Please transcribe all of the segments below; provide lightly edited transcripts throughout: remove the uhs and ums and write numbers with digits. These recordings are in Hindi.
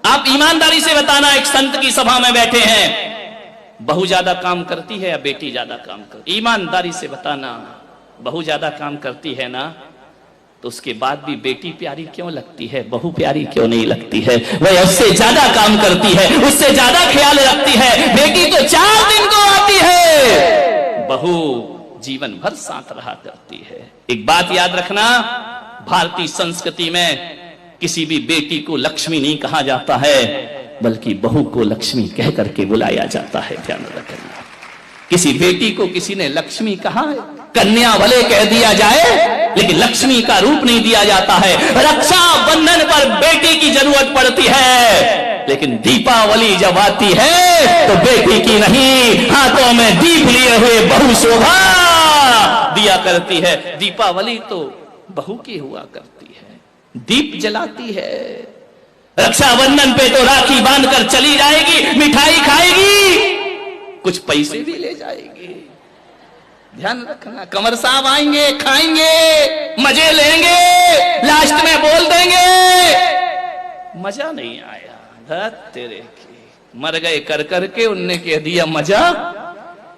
आप ईमानदारी से बताना, एक संत की सभा में बैठे हैं, बहू ज्यादा काम करती है या बेटी ज्यादा काम करती? ईमानदारी से बताना, बहू ज्यादा काम करती है ना, तो उसके बाद भी बेटी प्यारी क्यों लगती है, बहू प्यारी क्यों नहीं लगती है? वह उससे ज्यादा काम करती है, उससे ज्यादा ख्याल रखती है। बेटी तो 4 दिन को आती है, बहू जीवन भर साथ रहा करती है। एक बात याद रखना, भारतीय संस्कृति में किसी भी बेटी को लक्ष्मी नहीं कहा जाता है, बल्कि बहू को लक्ष्मी कह करके बुलाया जाता है। ध्यान रखना, किसी बेटी को किसी ने लक्ष्मी कहा है, कन्या भले कह दिया जाए, लेकिन लक्ष्मी का रूप नहीं दिया जाता है। रक्षा बंधन पर बेटी की जरूरत पड़ती है, लेकिन दीपावली जब आती है तो बेटी की नहीं, हाथों में दीप लिए हुए बहू शोभा दिया करती है। दीपावली तो बहू की हुआ करती है, दीप जलाती है। रक्षाबंधन पे तो राखी बांधकर चली जाएगी, मिठाई खाएगी, कुछ पैसे भी ले जाएगी। ध्यान रखना, कंवर साहब आएंगे, खाएंगे, मजे लेंगे, लास्ट में बोल देंगे मजा नहीं आया, धत तेरे की, मर गए कर करके, उनने कह दिया मजा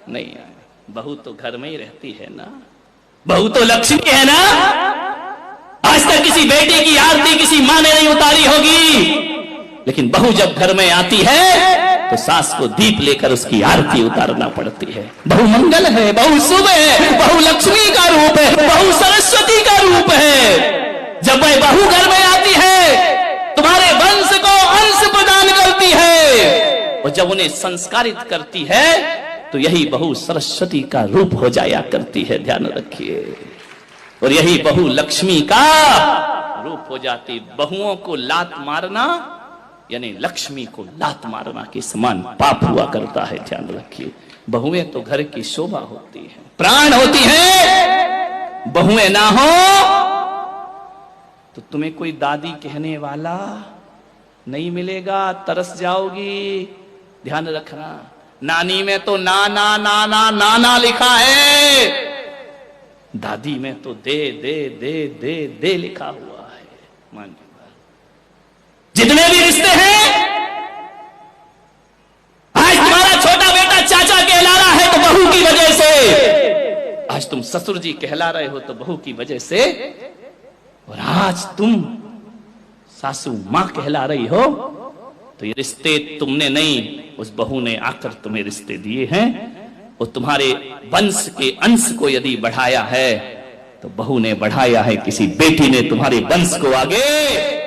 नहीं आया। बहू तो घर में ही रहती है ना, बहू तो लक्ष्मी है ना। आज तक किसी बेटी की आरती किसी माँ ने नहीं उतारी होगी, लेकिन बहू जब घर में आती है तो सास को दीप लेकर उसकी आरती उतारना पड़ती है। बहू मंगल है, बहू शुभ है, बहू लक्ष्मी का रूप है, बहू सरस्वती का रूप है। जब वह बहू घर में आती है, तुम्हारे वंश को अंश प्रदान करती है, और जब उन्हें संस्कारित करती है तो यही बहू सरस्वती का रूप हो जाया करती है। ध्यान रखिए, और यही बहू लक्ष्मी का रूप हो जाती। बहुओं को लात मारना यानी लक्ष्मी को लात मारना के समान पाप हुआ करता है। ध्यान रखिए, बहुएं तो घर की शोभा होती है, प्राण होती है। बहुएं ना हो तो तुम्हें कोई दादी कहने वाला नहीं मिलेगा, तरस जाओगी। ध्यान रखना, नानी में तो ना ना ना ना ना ना लिखा है, दादी में तो दे दे दे दे दे लिखा हुआ है। मान जितने भी रिश्ते हैं, आज तुम्हारा छोटा बेटा चाचा कहला रहा है तो बहू की वजह से, आज तुम ससुर जी कहला रहे हो तो बहू की वजह से, और आज तुम सासू मां कहला रही हो तो ये रिश्ते तुमने नहीं, उस बहू ने आकर तुम्हें रिश्ते दिए हैं। और तुम्हारे वंश के अंश को यदि बढ़ाया है तो बहू ने बढ़ाया है, किसी बेटी ने तुम्हारे वंश को आगे